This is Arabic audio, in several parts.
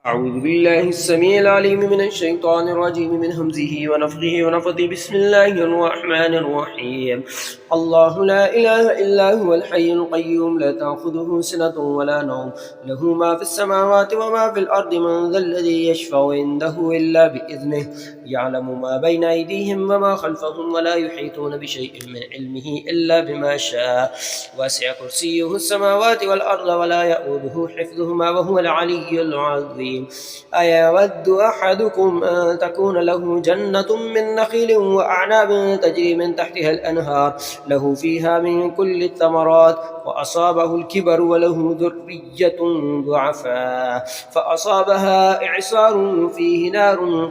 أعوذ بالله السميع العليم من الشيطان الرجيم من همزه ونفخه ونفثه. بسم الله الرحمن الرحيم. الله لا إله إلا هو الحي القيوم لا تأخذه سنة ولا نوم له ما في السماوات وما في الأرض من ذا الذي يشفع عنده إلا بإذنه يعلم ما بين أيديهم وما خلفهم ولا يحيطون بشيء من علمه إلا بما شاء وسع كرسيه السماوات والأرض ولا يؤوده حفظهما وهو العلي العظيم. أيود أحدكم أن تكون له جنة من نخيل وأعناب تجري من تحتها الأنهار له فيها من كل الثمرات وأصابه الكبر وله ذرية ضعفاء فأصابها إعصار فيه نار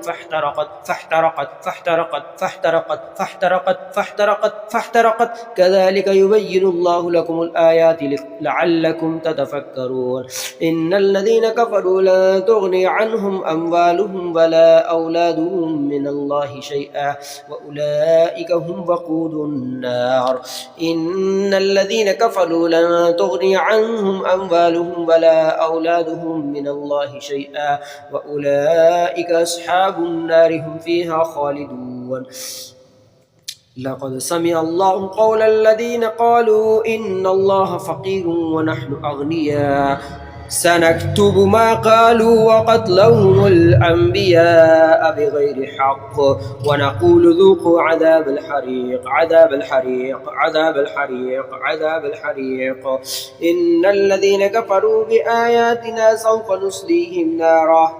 فاحترقت كذلك يبين الله لكم الآيات لعلكم تتفكرون. إن الذين كفروا لا تغني عنهم أموالهم ولا أولادهم من الله شيئا وأولئك هم وقود النار. إن الذين كفروا لن تغني عنهم أموالهم ولا أولادهم من الله شيئا وأولئك أصحاب النار هم فيها خالدون. لقد سمع الله قول الذين قالوا إن الله فقير ونحن أغنياء سنكتب ما قالوا وقتلهم الأنبياء بغير حق ونقول ذوقوا عذاب الحريق. إن الذين كفروا بآياتنا سوف نصليهم نارا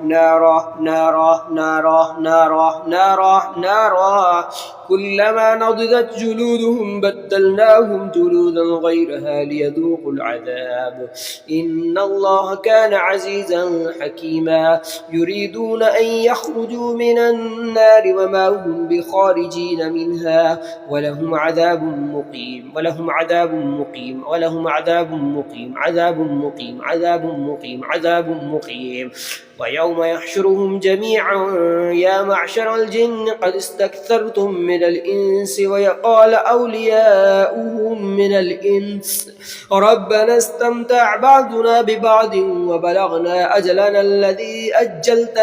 كلما نضجت جلودهم بدلناهم جلودا غيرها ليذوقوا العذاب. إن الله كان عزيزا حكيما. يريدون أن يخرجوا من النار وما هم بخارجين منها ولهم عذاب مقيم. ويوم يحشرهم جميعا يا معشر الجن قد استكثرتم من الإنس ويقال أولياؤهم من الإنس ربنا استمتع بعضنا ببعض وبلغنا أجلنا الذي أجلت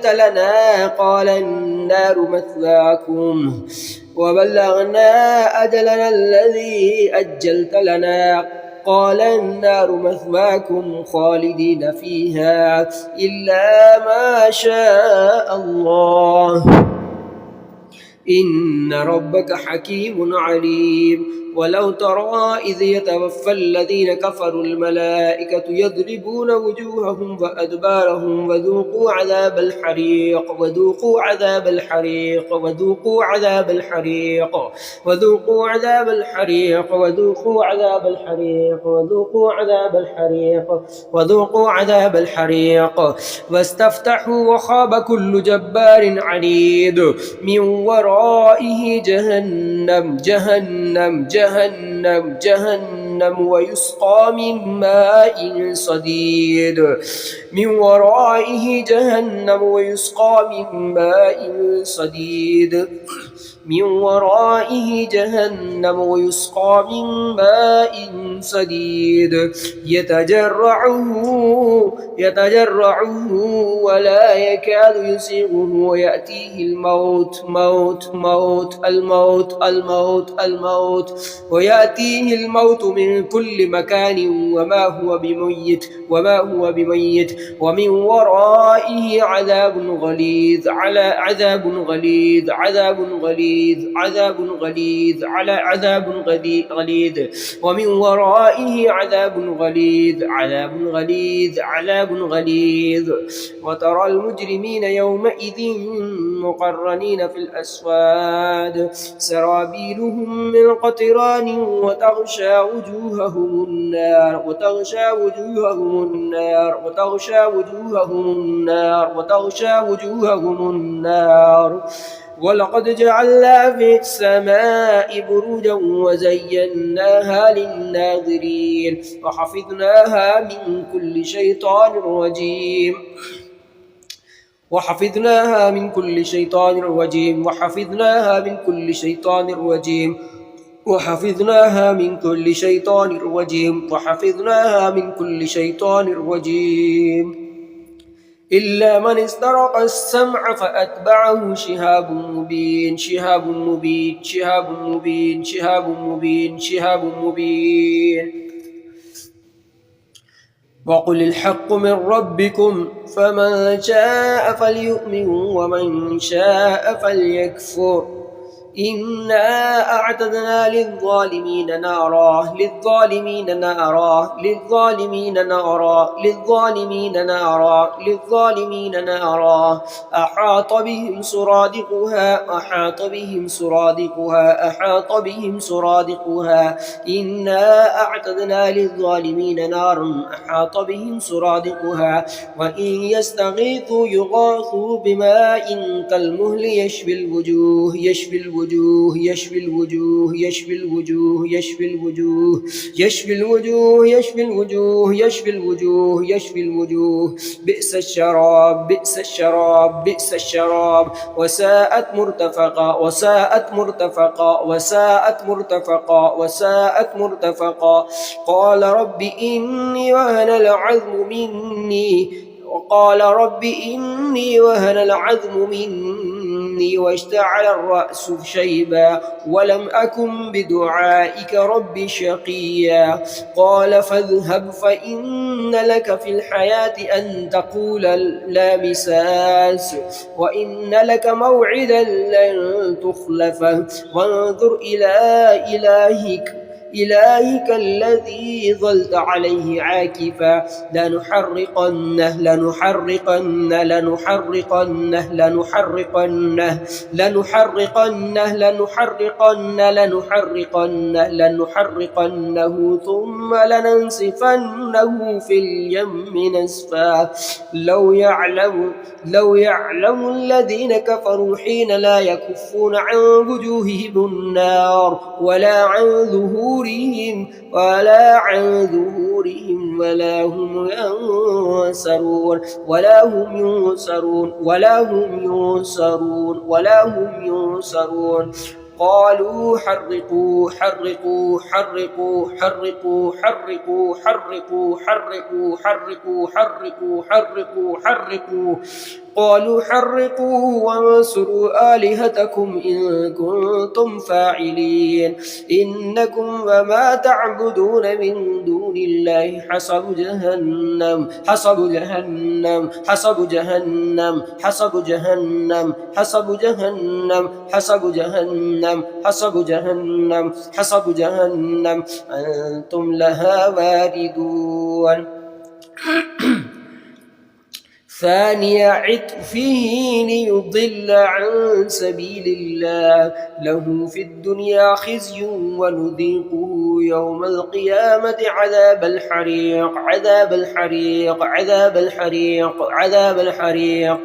لنا قال النار مثواكم قال النار مثواكم خالدين فيها إلا ما شاء الله إن ربك حكيم عليم. ولو ترى إذ يتوفى الذين كفروا الملائكة يضربون وجوههم وأدبارهم وذوقوا عذاب الحريق واستفتحوا وخاب كل جبار عنيد من ورائه جهنم ويسقى من ماء صديد يتجرعه ولا يكاد يسيغه ويأتيه الموت من كل مكان وما هو بميت ومن ورائه عذاب غليظ ومن ورائه عذاب غليظ. وترى المجرمين يومئذ مقرنين في الأسفاد سرابيلهم من قطران وتغشى وجوههم النار. ولقد جعلنا في السماء بروجا وزيناها للناظرين وحفظناها من كل شيطان رجيم وحفظناها من كل شيطان رجيم إلا من استرق السمع فأتبعه شهاب مبين شهاب مبين شهاب مبين شهاب مبين شهاب مبين. وقل الحق من ربكم فمن شاء فليؤمن ومن شاء فليكفر. إنا أعتدنا للظالمين نارا للظالمين نارا للظالمين نارا للظالمين نارا للظالمين نارا أحاط بهم سرادقها أحاط بهم سرادقها أحاط بهم سرادقها. إنا أعتدنا للظالمين نارا أحاط بهم سرادقها وإن يستغيثوا يغاثوا بماء كالمهل يشفي الوجوه يشفي الوجوه يشفي الوجوه يشفي الوجوه يشفي الوجوه يشفي الوجوه يشفي الوجوه يشفي الوجوه يشفي الوجوه. بئس الشراب بئس الشراب بئس الشراب وساءت مرتفقا وساءت مرتفقا وساءت مرتفقا وساءت مرتفقا. قال رب إني وهن العظم مني وقال رب إني وهن العظم مني واشتعل الرأس شيبا ولم أكن بدعائك رب شقيا. قال فاذهب فإن لك في الحياة أن تقول لا مساس وإن لك موعدا لن تخلفه وانظر إلى إلهك الذي ظلت عليه عاكفا لنحرقنه لنحرقنه لنحرقنه لنحرقنه لنحرقنه لنحرقنه لنحرقنه لنحرقنه ثم لننسفنه في اليم نسفا. لو يعلم الذين كفروا حين لا يكفون عن وجوههم النار ولا عن ظهورهم ولا هم ينصرون ولا هم ينصرون ولا هم ينصرون ولا هم ينصرون. قالوا حرقوا حرقوا حرقوا حرقوا حرقوا حرقوا حرقوا حرقوا حرقوا حرقوا حرقوا. قالوا حرقوا وانصروا آلهتكم إن كنتم فاعلين. إنكم وما تعبدون من دون الله حصب جهنم حصب جهنم حصب جهنم حصب جهنم حصب جهنم حصب جهنم حصب جهنم حصب جهنم أنتم لها واردون. ثاني عطفه ليضل عن سبيل الله له في الدنيا خزي ونذيقه يوم القيامة عذاب الحريق عذاب الحريق عذاب الحريق عذاب الحريق.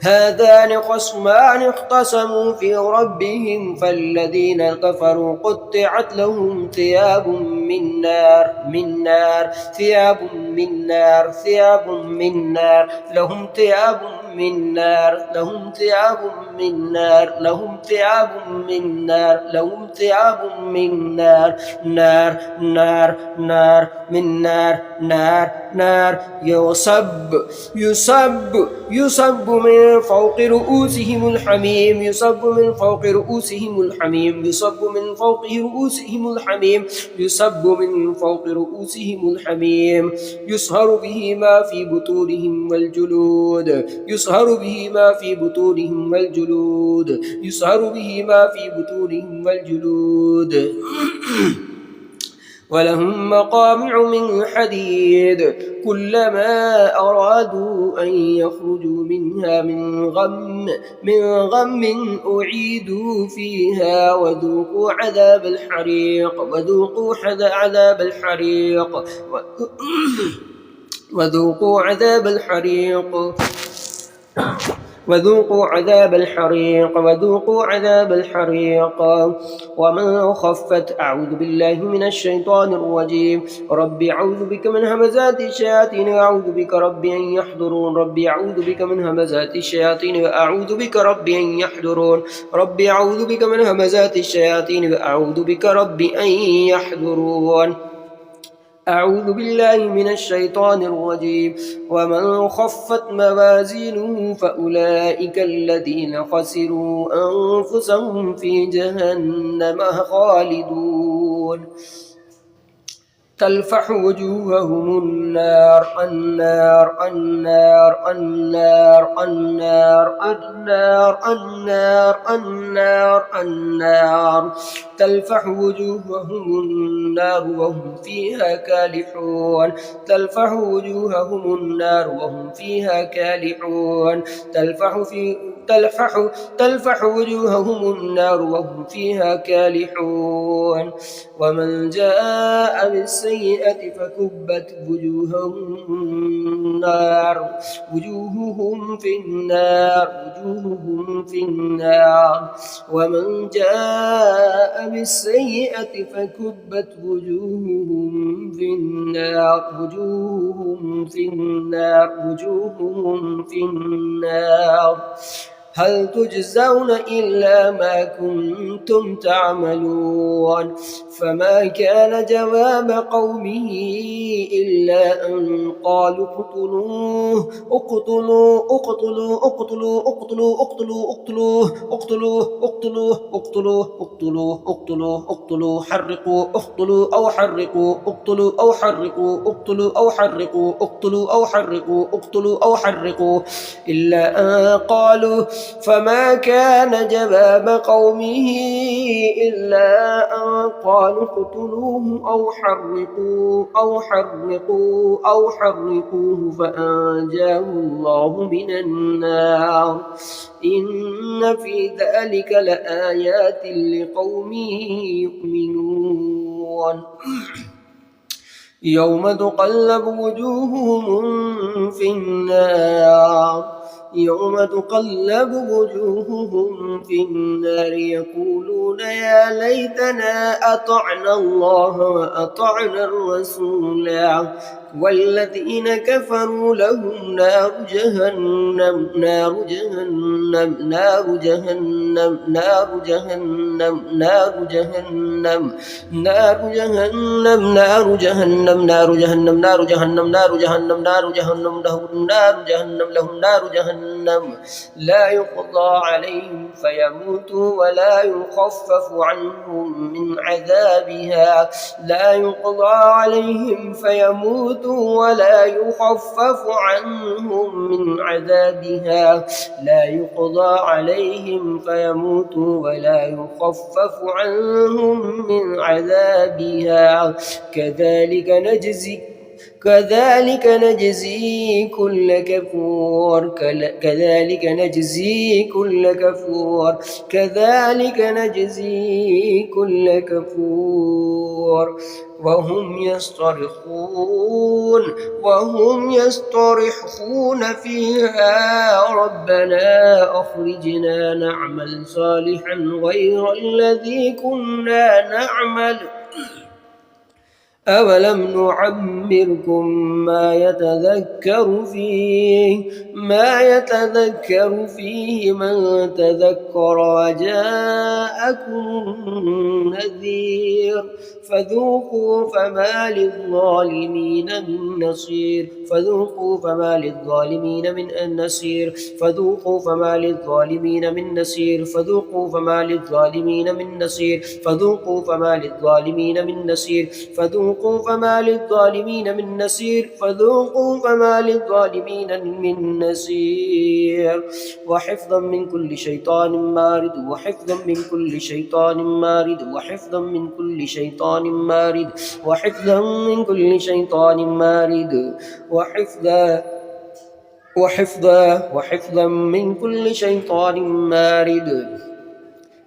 هذان خصمان اختصموا في ربهم فالذين كفروا قطعت لهم ثياب من نار ثياب من نار ثياب من نار لهم ثياب من نار لهم ثياب من نار لهم ثياب من نار لهم ثياب من نار نار نار نار من نار نار نار يصب من فوق رؤوسهم الحميم يصب من فوق رؤوسهم الحميم يصب من فوق رؤوسهم الحميم يصب من فوق رؤوسهم الحميم يصهر به ما في بطونهم والجلود يصهر به ما في بطونهم والجلود يصهر به ما في بطونهم والجلود. ولهم مقامع من حديد كلما أرادوا أن يخرجوا منها من غم أعيدوا فيها وذوقوا عذاب الحريق وذوقوا عذاب الحريق وذوقوا عذاب الحريق وذوقوا عذاب الحريق وذوقوا عذاب الحريق. ومن خفت أعوذ بالله من الشيطان الرجيم رب أعوذ بك من همزات الشياطين وأعوذ بك رب أن يحضرون رب أعوذ بك من همزات الشياطين وأعوذ بك رب أن يحضرون رب أعوذ بك من همزات الشياطين وأعوذ بك رب أن يحضرون. أعوذ بالله من الشيطان الرجيم. ومن خفت موازينه فأولئك الذين خسروا أنفسهم في جهنم خالدون تلفح وجوههم النار النار النار النار النار النار النار النار النار تلفح وجوههم النار وهم فيها كالحون تلفح وجوههم النار وهم فيها كالحون تلفح وجوههم النار وهم فيها كالحون. ومن جاء بالسيئة فكبت وجوههم في النار ومن جاء بالسيئة فكبت وجوههم في النار هل تجزون إلا ما كنتم تعملون. فما كان جواب قومه إلا أن قالوا اقتلوه حرقوا إلا أن قالوا. فما كان جواب قومه إلا أن قالوا اقتلوه أو حرقوه فأنجاه الله من النار إن في ذلك لآيات لقوم يؤمنون. يوم تقلب وجوههم في النار يقولون يا ليتنا أطعنا الله وأطعنا الرسولا والذين كفروا لهم نار جهنم لا يقضى عليهم فيموتوا ولا يخفف عنهم من عذابها كذلك نجزي كل كفور وهم يصطرخون فيها ربنا أخرجنا نعمل صالحا غير الذي كنا نعمل أولم نعمركم ما يتذكر فيه من تذكر وجاءكم النذير فذوقوا فما للظالمين من نصير وحفظا من كل شيطان مارد وحفظا من كل شيطان مارد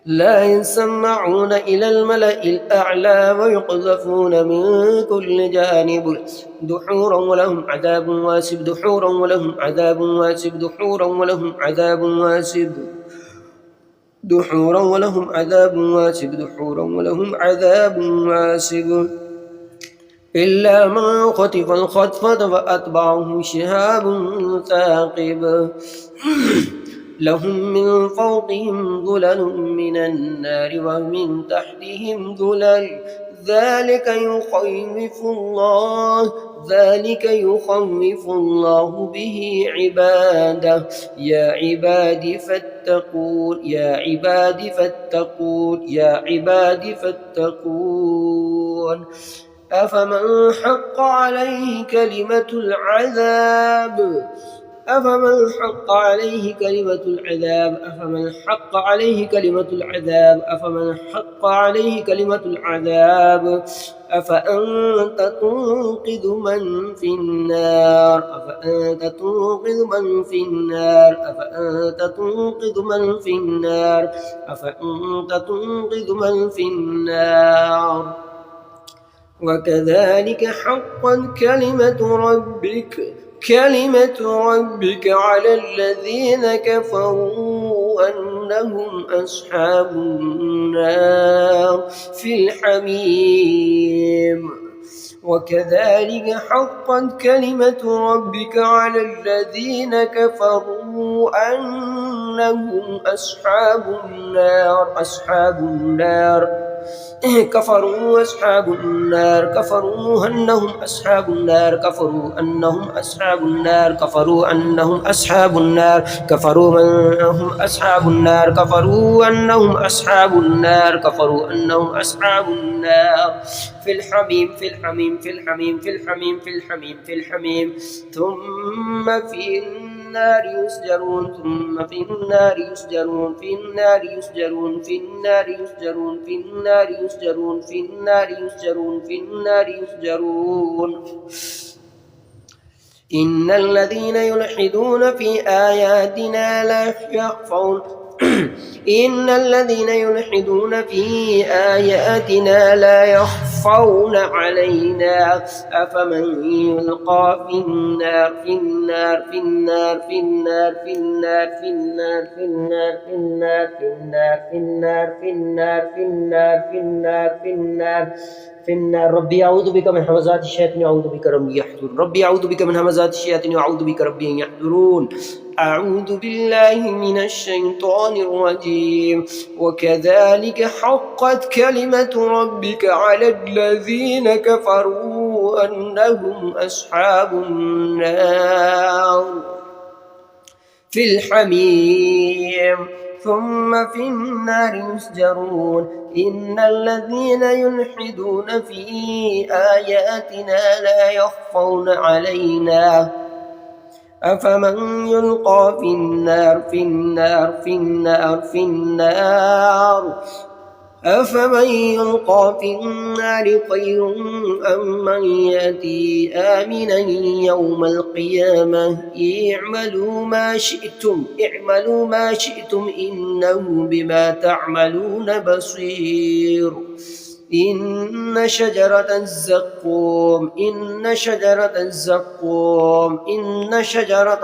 لا يسمعون إلى الملأ الأعلى ويقذفون من كل جانب دحورا ولهم عذاب واسب إلا من خطف الخطفة فأتبعه شهاب ثاقب لهم من فوقهم ظلل من النار ومن تحتهم ظلل ذلك يخوف الله به عباده. يا عبادي فاتقون. أفمن حق عليه كلمة العذاب أفمن حق عليه كلمة العذاب أفأنت تنقذ من في النار وكذلك حقت كلمة ربك على الذين كفروا أنهم أصحاب النار في الحميم. وكذلك حقت كلمة ربك على الذين كفروا أنهم أصحاب النار كفروا أنهم أصحاب النار في الحميم ثم في النار يسجرون. إن الذين يلحدون في آياتنا لا يخفون علينا أفمن يلقى في النار ربي أعوذ بك من همزات الشياطين وأعوذ بك ربي أن يحضرون. أعوذ بالله من الشيطان الرجيم. وكذلك حقت كلمة ربك على الذين كفروا أنهم أصحاب النار في الحميم ثم في النار يسجرون. إن الذين يلحدون في آياتنا لا يخفون علينا أفمن يلقى في النار خير أم من يأتي آمنا يوم القيامة اعملوا ما شئتم إنه بما تعملون بصير. إن شجرة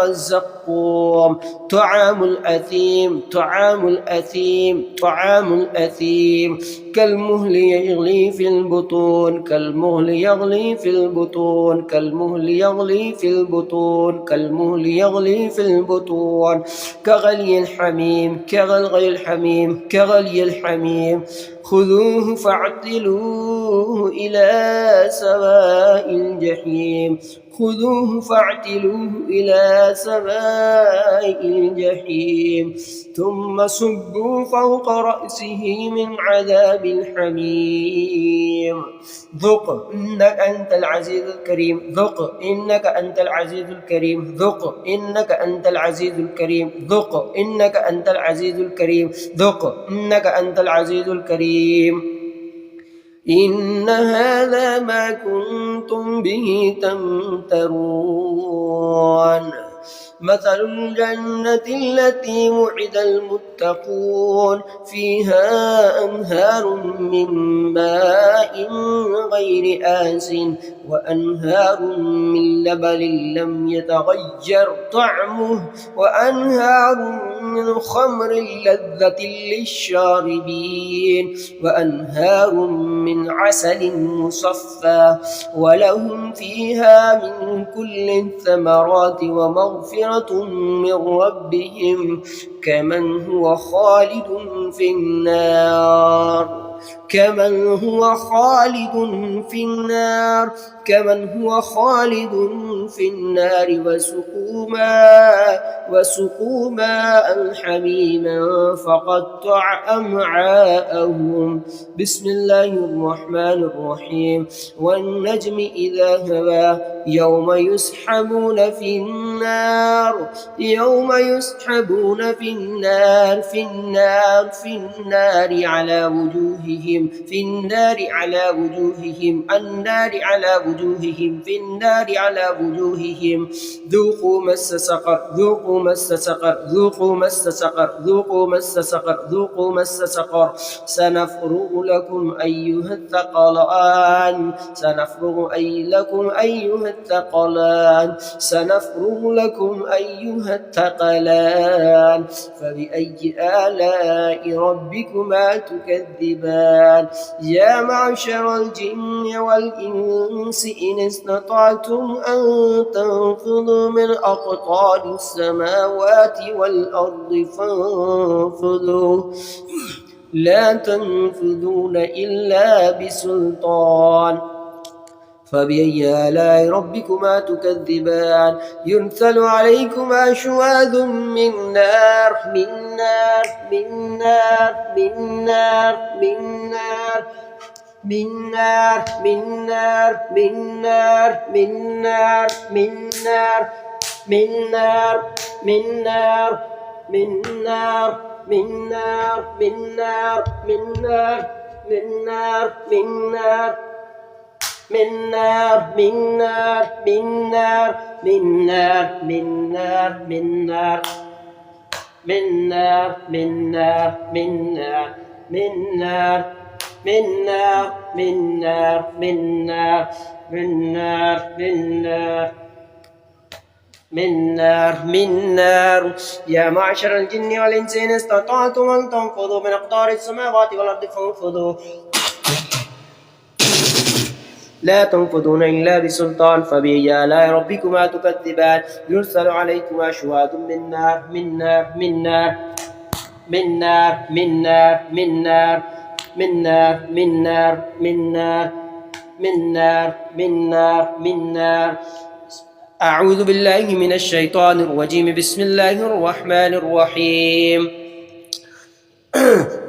الزقوم طعام الأثيم كالمهل يغلي في البطون كغلي الحميم خذوه فاعتلوه إلى سواء الجحيم ثم صبوا فوق رأسه من عذاب الحميم ذق إنك أنت العزيز الكريم ذق إنك أنت العزيز الكريم إن هذا ما كنتم به تمترون. مثل الجنة التي وعد المتقون فيها أنهار من ماء غير آسٍ وأنهار من لبن لم يتغير طعمه وأنهار من خمر لذة للشاربين وأنهار من عسل مصفى ولهم فيها من كل الثمرات ومغفرة من ربهم كمن هو خالد في النار. كمن هو خالد في النار وسقوا ماء حميما فقطع أمعاءهم. بسم الله الرحمن الرحيم. والنجم إذا هوى يوم يسحبون في النار على وجوههم ذوقوا مس سقر سنفرغ لكم أيها الثقلان فبأي آلاء ربكما تكذبان. يا معشر الجن والإنس إن استطعتم أن تنفذوا من أقطار السماوات والأرض فانفذوا لا تنفذون إلا بسلطان. فبأي آلاء ربكما تكذبان. يرسل عليكما شواذ من نار يا معشر الجن والإنس إن استطعتم أن تنفذوا من أقطار السماوات والأرض فانفذوا لا تنفذون إلا بسلطان. فبأي آلاء ربكما تكذبان. يرسل عليكما شواذ من نار. أعوذ بالله من الشيطان الرجيم. بسم الله الرحمن الرحيم.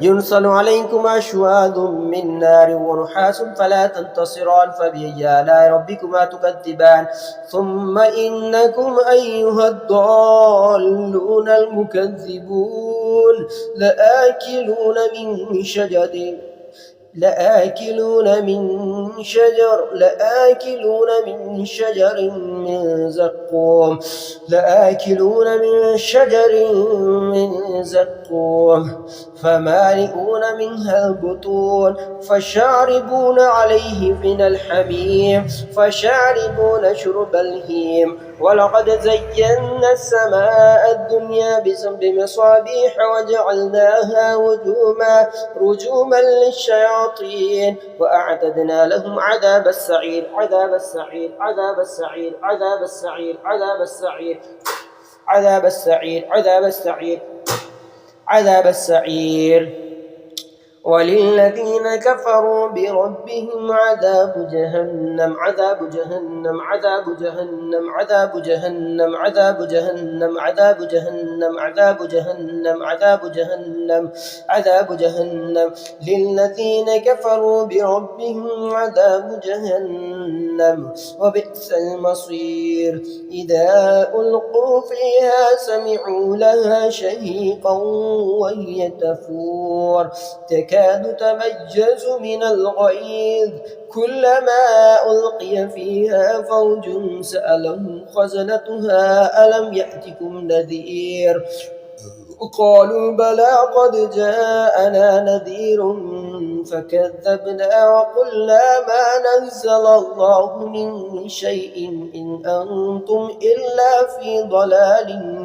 يرسل عليكما شواذ من نار ونحاس فلا تنتصران. فبأي آلاء ربكما تكذبان. ثم إنكم أيها الضالون المكذبون لآكلون من شجر من زقوم فمالئون منها البطون فشاربون عليه من الحميم فشاربون شرب الهيم. ولقد زينا السماء الدنيا بمصابيح وجعلناها رجوما للشياطين وأعتدنا لهم عذاب السعير. وللذين كفروا بربهم عذاب جهنم للذين كفروا بربهم عذاب جهنم وبئس المصير. إذا ألقوا فيها سمعوا لها شهيقا وهي تفور تكاد تميز من الغيظ كلما ألقي فيها فوج سألهم خزنتها ألم يأتكم نذير قالوا بلى قد جاءنا نذير فكذبنا وقلنا ما نزل الله من شيء إن أنتم إلا في ضلال